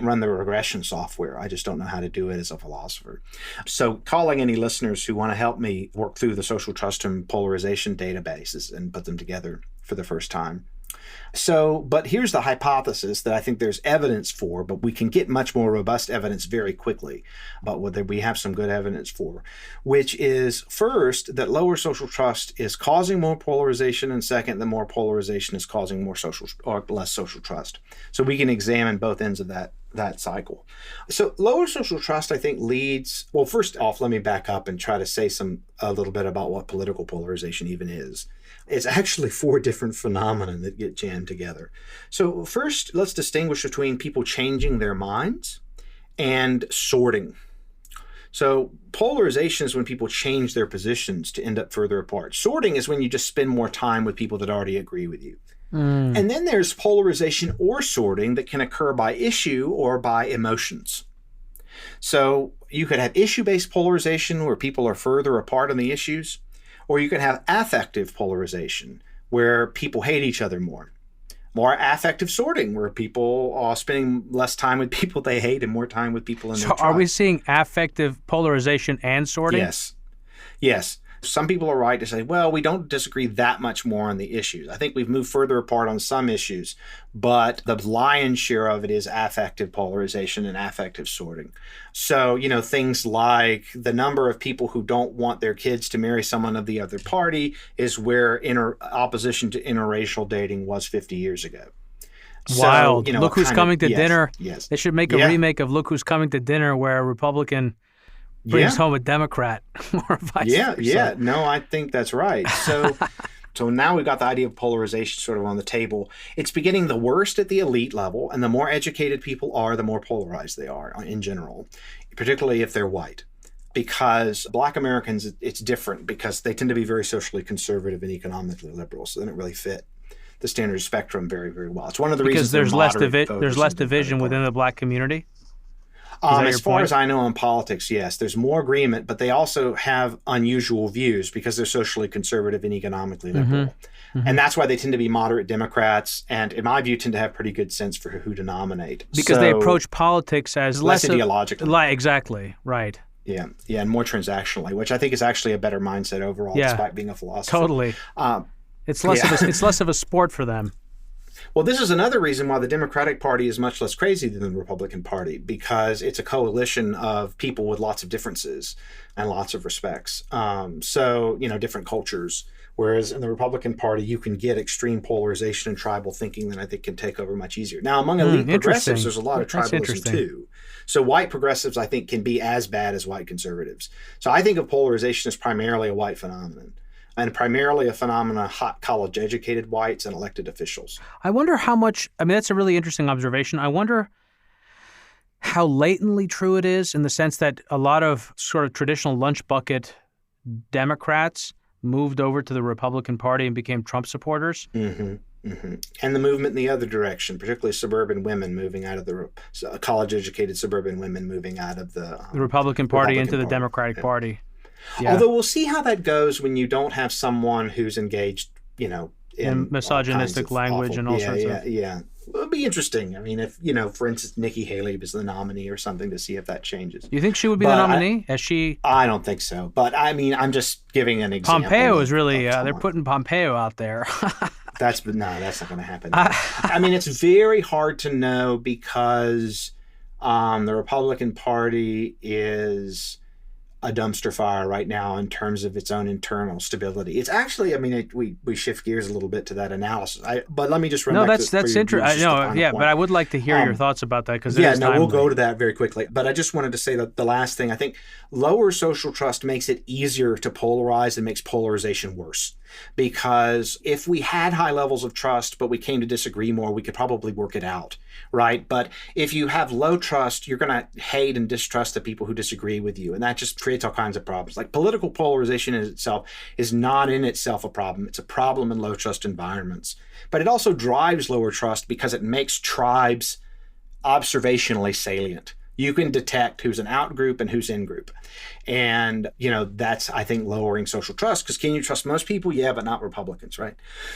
run the regression software. I just don't know how to do it as a philosopher. So calling any listeners who want to help me work through the social trust and polarization databases and put them together for the first time. So, but here's the hypothesis that I think there's evidence for, but we can get much more robust evidence very quickly, but whether we have some good evidence for, which is first, that lower social trust is causing more polarization, and second, that more polarization is causing more social or less social trust. So we can examine both ends of that that cycle. So lower social trust, I think, leads, well, first off, let me back up and try to say a little bit about what political polarization even is. It's actually 4 different phenomena that get jammed together. So first, let's distinguish between people changing their minds and sorting. So polarization is when people change their positions to end up further apart. Sorting is when you just spend more time with people that already agree with you. And then there's polarization or sorting that can occur by issue or by emotions. So you could have issue-based polarization where people are further apart on the issues, or you can have affective polarization where people hate each other more. More affective sorting where people are spending less time with people they hate and more time with people in their tribe. So are we seeing affective polarization and sorting? Yes. Some people are right to say, well, we don't disagree that much more on the issues. I think we've moved further apart on some issues, but the lion's share of it is affective polarization and affective sorting. So, things like the number of people who don't want their kids to marry someone of the other party is where opposition to interracial dating was 50 years ago. Wild. So, Look Who's Coming to Dinner. Yes. They should make a remake of Look Who's Coming to Dinner where a Republican brings home a Democrat or vice versa. Yeah. No, I think that's right. So now we've got the idea of polarization sort of on the table. It's beginning the worst at the elite level, and the more educated people are, the more polarized they are in general, particularly if they're white. Because Black Americans, it's different because they tend to be very socially conservative and economically liberal, so they don't really fit the standard spectrum very, very well. It's one of the reasons there's less division within the Black community. As far as I know in politics, yes, there's more agreement, but they also have unusual views because they're socially conservative and economically liberal. And that's why they tend to be moderate Democrats, and in my view, tend to have pretty good sense for who to nominate. Because they approach politics as less ideologically. Exactly, right. Yeah, and more transactionally, which I think is actually a better mindset overall, despite being a philosopher. Totally. It's less of a sport for them. Well, this is another reason why the Democratic Party is much less crazy than the Republican Party, because it's a coalition of people with lots of differences and lots of respects. Different cultures. Whereas in the Republican Party, you can get extreme polarization and tribal thinking that I think can take over much easier. Now, among elite progressives, there's a lot of tribalism too. So white progressives, I think, can be as bad as white conservatives. So I think of polarization as primarily a white phenomenon. And primarily a phenomenon of hot college-educated whites and elected officials. I wonder how much, that's a really interesting observation. I wonder how latently true it is in the sense that a lot of sort of traditional lunch bucket Democrats moved over to the Republican Party and became Trump supporters. And the movement in the other direction, particularly suburban women moving out of the college-educated suburban women moving out of the Republican Party into the Democratic Party. Yeah. Although we'll see how that goes when you don't have someone who's engaged, in misogynistic language and all sorts of. Yeah. It'll be interesting. If, for instance, Nikki Haley was the nominee or something to see if that changes. You think she would be the nominee? I don't think so. But I'm just giving an example. Pompeo is really, they're putting Pompeo out there. That's not going to happen. It's very hard to know because the Republican Party is a dumpster fire right now in terms of its own internal stability. It's actually, we shift gears a little bit to that analysis. But let me just run back to that's interesting. But I would like to hear your thoughts about that because we'll go to that very quickly. But I just wanted to say that the last thing, I think lower social trust makes it easier to polarize and makes polarization worse. Because if we had high levels of trust, but we came to disagree more, we could probably work it out, right? But if you have low trust, you're going to hate and distrust the people who disagree with you. And that just creates all kinds of problems. Like political polarization in itself is not in itself a problem. It's a problem in low trust environments. But it also drives lower trust because it makes tribes observationally salient. You can detect who's an out group and who's in group. And, that's, I think, lowering social trust because can you trust most people? Yeah, but not Republicans, right?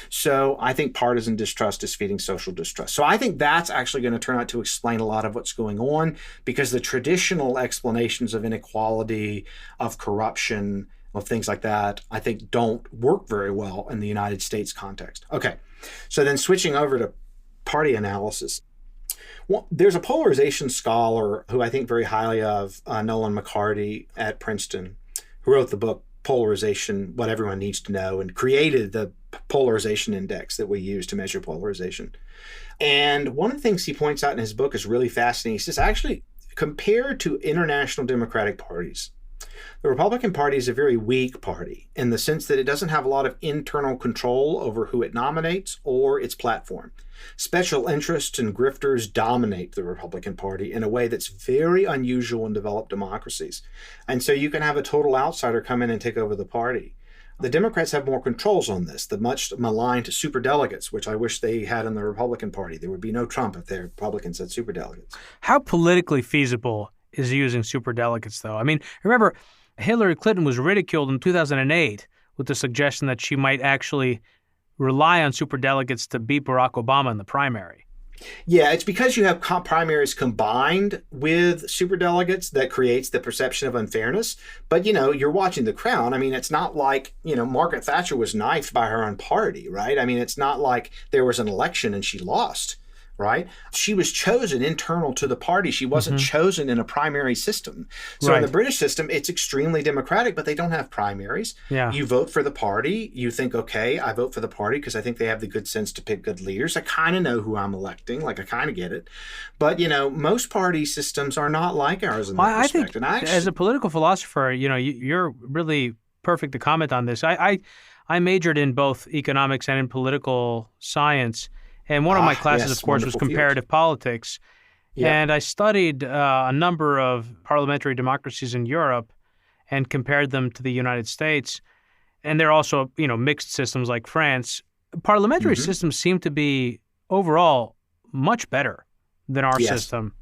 So I think partisan distrust is feeding social distrust. So I think that's actually going to turn out to explain a lot of what's going on because the traditional explanations of inequality, of corruption, of things like that, I think don't work very well in the United States context. Okay, so then switching over to party analysis. Well, there's a polarization scholar who I think very highly of, Nolan McCarty at Princeton, who wrote the book polarization, what everyone needs to know, and created the polarization index that we use to measure polarization. And one of the things he points out in his book is really fascinating. He says, actually, compared to international democratic parties, the Republican Party is a very weak party in the sense that it doesn't have a lot of internal control over who it nominates or its platform. Special interests and grifters dominate the Republican Party in a way that's very unusual in developed democracies. And so you can have a total outsider come in and take over the party. The Democrats have more controls on this, the much maligned superdelegates, which I wish they had in the Republican Party. There would be no Trump if the Republicans had superdelegates. How politically feasible is using superdelegates, though? I mean, remember, Hillary Clinton was ridiculed in 2008 with the suggestion that she might actually rely on superdelegates to beat Barack Obama in the primary. Yeah, it's because you have primaries combined with superdelegates that creates the perception of unfairness. But, you're watching The Crown. I mean, it's not like, Margaret Thatcher was knifed by her own party, right? I mean, it's not like there was an election and she lost, right? She was chosen internal to the party. She wasn't chosen in a primary system. So in the British system, it's extremely democratic, but they don't have primaries. Yeah. You vote for the party. You think, okay, I vote for the party because I think they have the good sense to pick good leaders. I kind of know who I'm electing. I kind of get it. But, most party systems are not like ours in that respect. I think as a political philosopher, you're really perfect to comment on this. I majored in both economics and in political science. And one of my classes, of course, was comparative politics. Yeah. And I studied a number of parliamentary democracies in Europe and compared them to the United States. And there are also, mixed systems like France. Parliamentary systems seem to be overall much better than our system.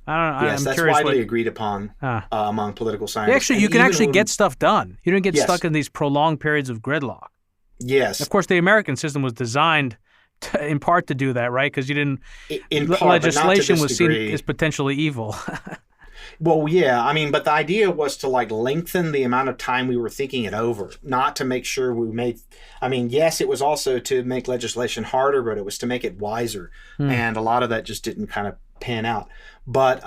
Yes, that's widely agreed upon among political scientists. You can actually get stuff done. You don't get stuck in these prolonged periods of gridlock. Yes. Of course, the American system was designed in part to do that, right? Because you didn't. Legislation was seen as potentially evil. Well, yeah. I mean, but the idea was to lengthen the amount of time we were thinking it over, not to make sure we made. I mean, yes, it was also to make legislation harder, but it was to make it wiser, and a lot of that just didn't kind of pan out. But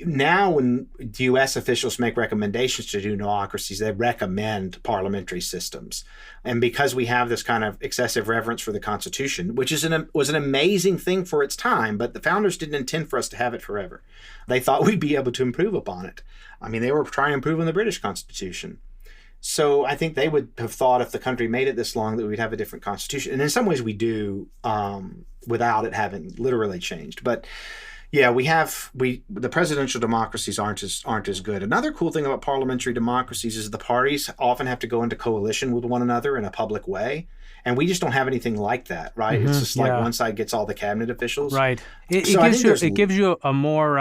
now when U.S. officials make recommendations to do democracies, they recommend parliamentary systems. And because we have this kind of excessive reverence for the Constitution, which was an amazing thing for its time, but the founders didn't intend for us to have it forever. They thought we'd be able to improve upon it. I mean, they were trying to improve on the British Constitution. So I think they would have thought if the country made it this long that we'd have a different constitution. And in some ways we do without it having literally changed. But yeah, the presidential democracies aren't as good. Another cool thing about parliamentary democracies is the parties often have to go into coalition with one another in a public way. And we just don't have anything like that, right? It's just one side gets all the cabinet officials. Right. It gives you a more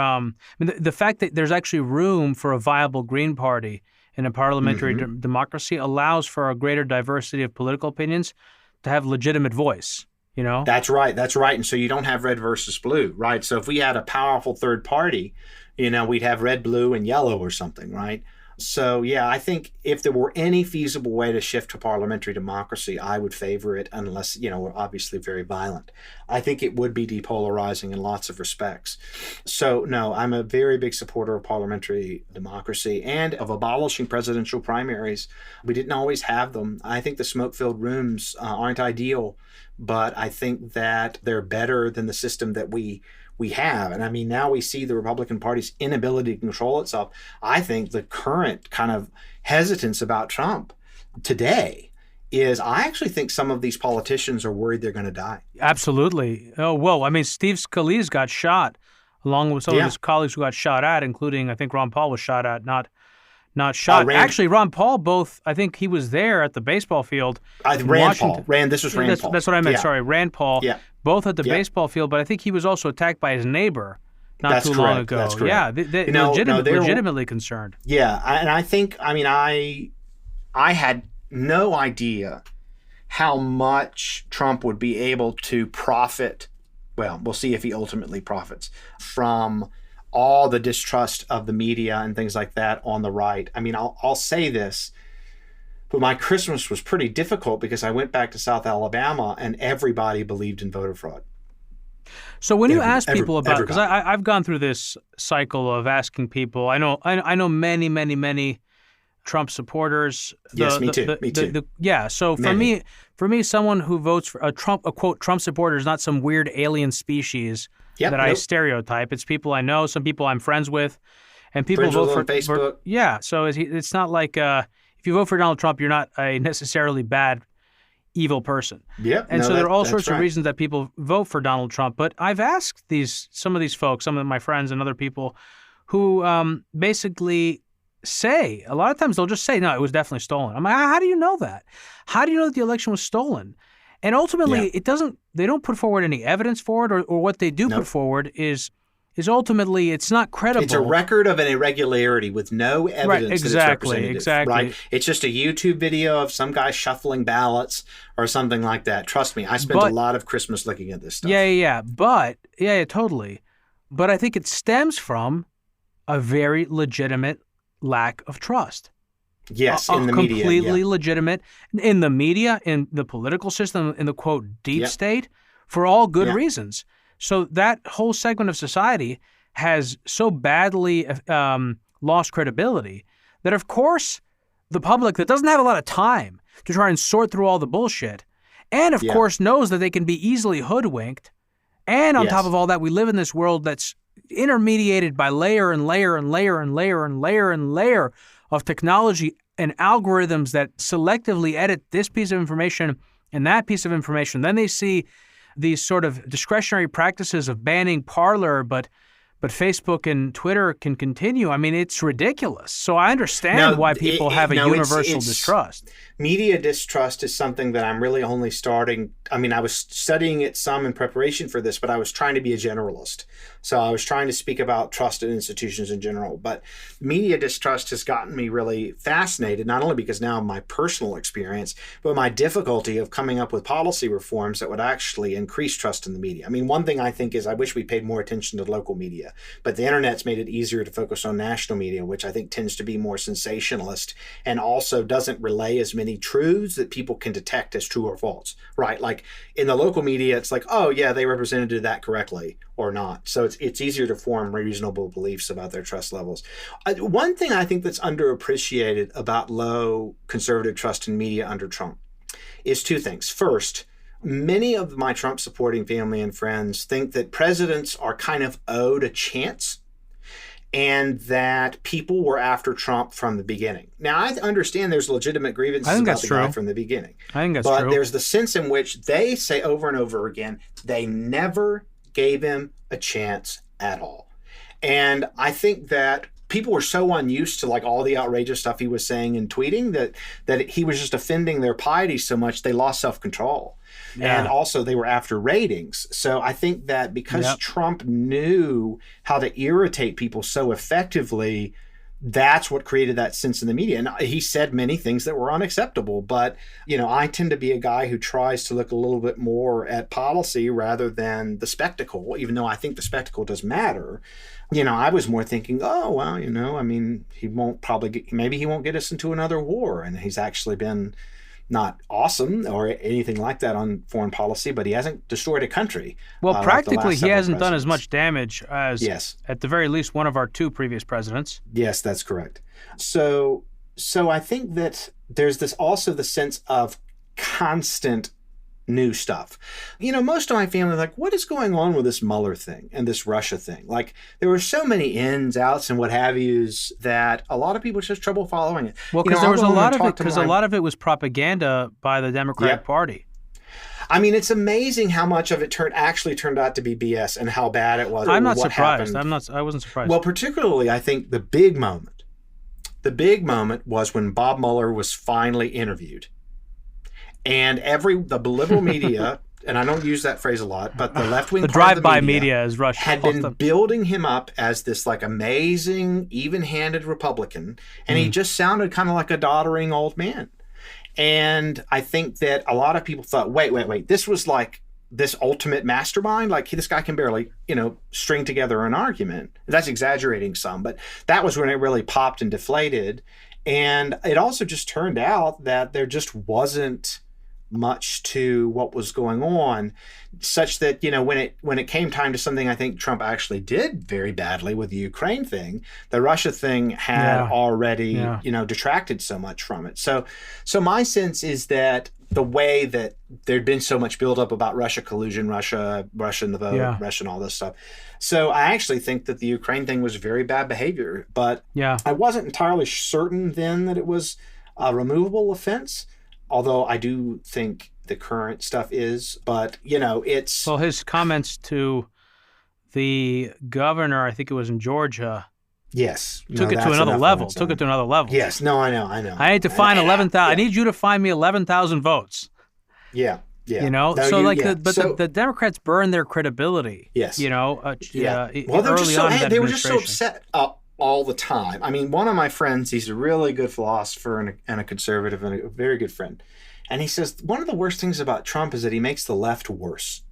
the fact that there's actually room for a viable Green Party in a parliamentary democracy allows for a greater diversity of political opinions to have legitimate voice. That's right. And so you don't have red versus blue, right? So if we had a powerful third party, we'd have red, blue, and yellow or something, right? So, yeah, I think if there were any feasible way to shift to parliamentary democracy, I would favor it unless, we're obviously very violent. I think it would be depolarizing in lots of respects. So, no, I'm a very big supporter of parliamentary democracy and of abolishing presidential primaries. We didn't always have them. I think the smoke-filled rooms aren't ideal, but I think that they're better than the system that we have. And I mean, now we see the Republican Party's inability to control itself. I think the current kind of hesitance about Trump today is I actually think some of these politicians are worried they're going to die. Absolutely. Oh, well, I mean, Steve Scalise got shot along with some of his colleagues who got shot at, including I think Ron Paul was shot at, not shot. Actually, Ron Paul I think he was there at the baseball field. Rand Paul. This was Rand Paul. That's what I meant. Yeah. Sorry, Rand Paul. Yeah. Both at the baseball field, but I think he was also attacked by his neighbor not too long ago. That's correct. Yeah, they're legitimately concerned. Yeah, and I think, I had no idea how much Trump would be able to profit. Well, we'll see if he ultimately profits from all the distrust of the media and things like that on the right. I mean, I'll say this, but my Christmas was pretty difficult because I went back to South Alabama and everybody believed in voter fraud. So when you ask people about, because I've gone through this cycle of asking people, I know many Trump supporters. Yes, me too. Me too. Yeah. So for me, someone who votes for a quote Trump supporter is not some weird alien species that I stereotype. It's people I know, some people I'm friends with, and people vote on Facebook. Yeah. So it's not like if you vote for Donald Trump, you're not a necessarily bad, evil person. Yep. And so there are all sorts of reasons that people vote for Donald Trump. But I've asked some of these folks, some of my friends and other people, who basically say, a lot of times they'll just say, no, it was definitely stolen. I'm like, how do you know that? How do you know that the election was stolen? And ultimately, they don't put forward any evidence for it, or what they do put forward is ultimately, it's not credible. It's a record of an irregularity with no evidence right, that it's representative. Exactly. Right? It's just a YouTube video of some guy shuffling ballots or something like that. Trust me, I spent a lot of Christmas looking at this stuff. Yeah, totally. But I think it stems from a very legitimate lack of trust. Yes, in the media. Completely legitimate. In the media, in the political system, in the, quote, deep state, for all good reasons. So that whole segment of society has so badly lost credibility that, of course, the public that doesn't have a lot of time to try and sort through all the bullshit, and, of course, knows that they can be easily hoodwinked, and on top of all that, we live in this world that's intermediated by layer and layer and layer and layer and layer and layer of technology and algorithms that selectively edit this piece of information and that piece of information. Then they see these sort of discretionary practices of banning Parler, but Facebook and Twitter can continue. I mean, it's ridiculous. So I understand why people have a universal distrust. Media distrust is something that I'm really only starting. I mean, I was studying it some in preparation for this, but I was trying to be a generalist. So I was trying to speak about trusted institutions in general. But media distrust has gotten me really fascinated, not only because now of my personal experience, but my difficulty of coming up with policy reforms that would actually increase trust in the media. I mean, one thing I think is I wish we paid more attention to local media, but the internet's made it easier to focus on national media, which I think tends to be more sensationalist and also doesn't relay as many truths that people can detect as true or false, right? Like in the local media, it's like, oh yeah, they represented that correctly or not. So it's easier to form reasonable beliefs about their trust levels. One thing I think that's underappreciated about low conservative trust in media under Trump is two things. First, many of my Trump supporting family and friends think that presidents are kind of owed a chance and that people were after Trump from the beginning. Now, I understand there's legitimate grievances about the guy from the beginning. I think that's true. But there's the sense in which they say over and over again, they never gave him a chance at all. And I think that people were so unused to like all the outrageous stuff he was saying and tweeting that he was just offending their piety so much they lost self-control. Yeah. And also they were after ratings. So I think that because Trump knew how to irritate people so effectively, that's what created that sense in the media. And he said many things that were unacceptable. But, you know, I tend to be a guy who tries to look a little bit more at policy rather than the spectacle, even though I think the spectacle does matter. You know, I was more thinking, oh, well, you know, I mean, maybe he won't get us into another war. And he's actually been not awesome or anything like that on foreign policy, but he hasn't destroyed a country. Well, practically, he hasn't done as much damage as, at the very least, one of our two previous presidents. Yes, that's correct. So I think that there's also the sense of constant new stuff. You know, most of my family are like, what is going on with this Mueller thing and this Russia thing? Like, there were so many ins, outs, and what have yous that a lot of people just have trouble following it. Well, because there was a lot of it, because a lot of it was propaganda by the Democratic Party. I mean, it's amazing how much of it actually turned out to be BS and how bad it was. I'm not surprised. I wasn't surprised. Well, particularly, I think the big moment was when Bob Mueller was finally interviewed. And the liberal media, and I don't use that phrase a lot, but the left-wing the drive-by media is Russia had been building him up as this like amazing, even-handed Republican, and he just sounded kind of like a doddering old man. And I think that a lot of people thought, wait, this was like this ultimate mastermind? Like this guy can barely, string together an argument. That's exaggerating some, but that was when it really popped and deflated. And it also just turned out that there just wasn't much to what was going on, such that, when it came time to something I think Trump actually did very badly with the Ukraine thing, the Russia thing had already, detracted so much from it. So my sense is that the way that there'd been so much buildup about Russia collusion, Russia in the vote, Russia and all this stuff. So I actually think that the Ukraine thing was very bad behavior, but I wasn't entirely certain then that it was a removable offense, although I do think the current stuff is. But, it's... Well, his comments to the governor, I think it was in Georgia... Yes. Took it to another level. Yes. No, I know. I need to find 11,000. I need you to find me 11,000 votes. Yeah. Yeah. The Democrats burned their credibility. Yes. Well, they were just so upset all the time. I mean, one of my friends, he's a really good philosopher and a conservative and a very good friend. And he says, one of the worst things about Trump is that he makes the left worse.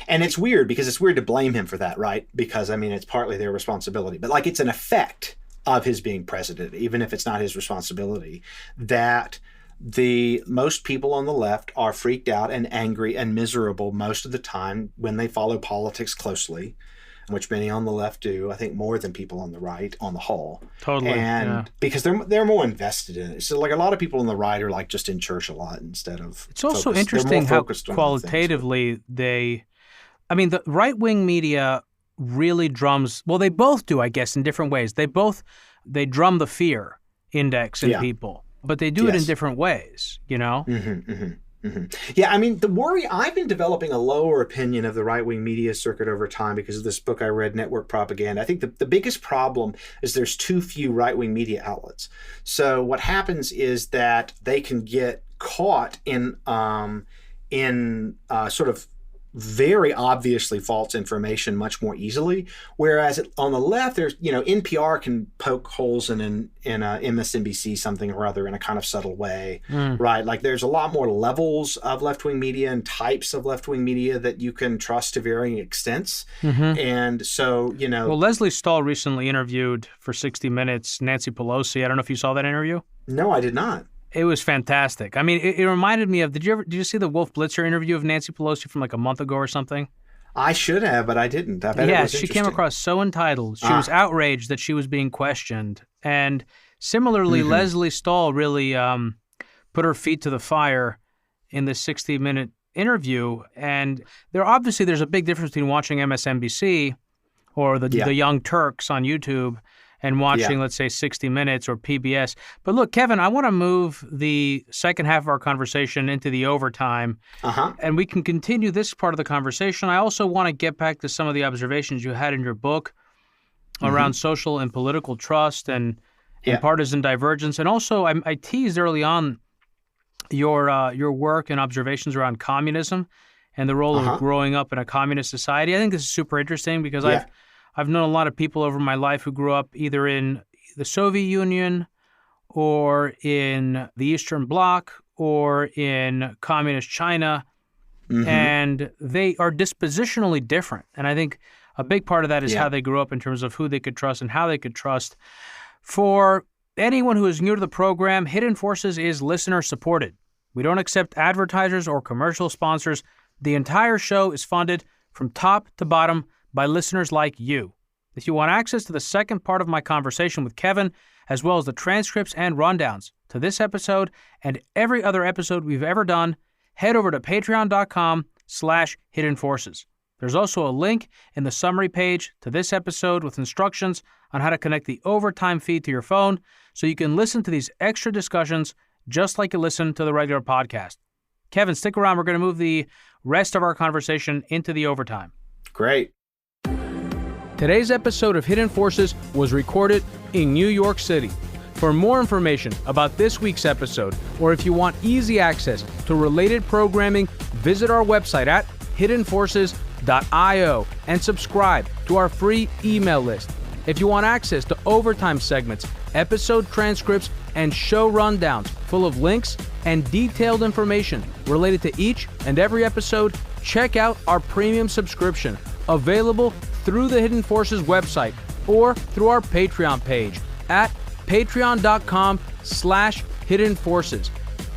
And it's weird because it's weird to blame him for that, right? Because, it's partly their responsibility. But, it's an effect of his being president, even if it's not his responsibility, that most people on the left are freaked out and angry and miserable most of the time when they follow politics closely, which many on the left do, I think more than people on the right on the whole. Totally. And because they're more invested in it. So a lot of people on the right are just in church a lot instead of It's also interesting how qualitatively the right-wing media really drums, well, they both do, I guess, in different ways. They drum the fear index in people, but they do it in different ways, Mm-hmm, mm-hmm. Mm-hmm. Yeah, the worry, I've been developing a lower opinion of the right-wing media circuit over time because of this book I read, Network Propaganda. I think the biggest problem is there's too few right-wing media outlets. So what happens is that they can get caught in sort of very obviously false information much more easily. Whereas on the left, there's, NPR can poke holes in MSNBC something or other in a kind of subtle way, right? There's a lot more levels of left-wing media and types of left-wing media that you can trust to varying extents. Mm-hmm. And so, Well, Leslie Stahl recently interviewed for 60 Minutes Nancy Pelosi. I don't know if you saw that interview. No, I did not. It was fantastic. It reminded me of, did you see the Wolf Blitzer interview of Nancy Pelosi from a month ago or something? I should have, but I didn't. I bet it was she came across so entitled. She was outraged that she was being questioned. And similarly, Leslie Stahl really put her feet to the fire in the 60-minute interview. And there's a big difference between watching MSNBC or the Young Turks on YouTube and watching, let's say, 60 Minutes or PBS. But look, Kevin, I want to move the second half of our conversation into the overtime, and we can continue this part of the conversation. I also want to get back to some of the observations you had in your book around social and political trust and partisan divergence. And also, I teased early on your work and observations around communism and the role of growing up in a communist society. I think this is super interesting because I've known a lot of people over my life who grew up either in the Soviet Union or in the Eastern Bloc or in communist China, and they are dispositionally different. And I think a big part of that is how they grew up in terms of who they could trust and how they could trust. For anyone who is new to the program, Hidden Forces is listener-supported. We don't accept advertisers or commercial sponsors. The entire show is funded from top to bottom by listeners like you. If you want access to the second part of my conversation with Kevin, as well as the transcripts and rundowns to this episode and every other episode we've ever done, head over to patreon.com/Hidden Forces. There's also a link in the summary page to this episode with instructions on how to connect the overtime feed to your phone so you can listen to these extra discussions just like you listen to the regular podcast. Kevin, stick around. We're going to move the rest of our conversation into the overtime. Great. Today's episode of Hidden Forces was recorded in New York City. For more information about this week's episode, or if you want easy access to related programming, visit our website at hiddenforces.io and subscribe to our free email list. If you want access to overtime segments, episode transcripts, and show rundowns full of links and detailed information related to each and every episode, check out our premium subscription, available through the Hidden Forces website or through our Patreon page at patreon.com/Hidden Forces.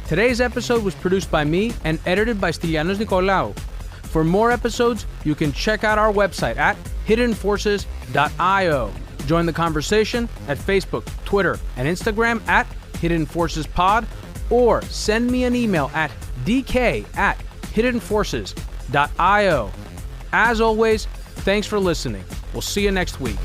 Today's episode was produced by me and edited by Stylianos Nicolaou. For more episodes, you can check out our website at hiddenforces.io. Join the conversation at Facebook, Twitter, and Instagram at Hidden Forces Pod, or send me an email at dk@hiddenforces.io. As always, thanks for listening. We'll see you next week.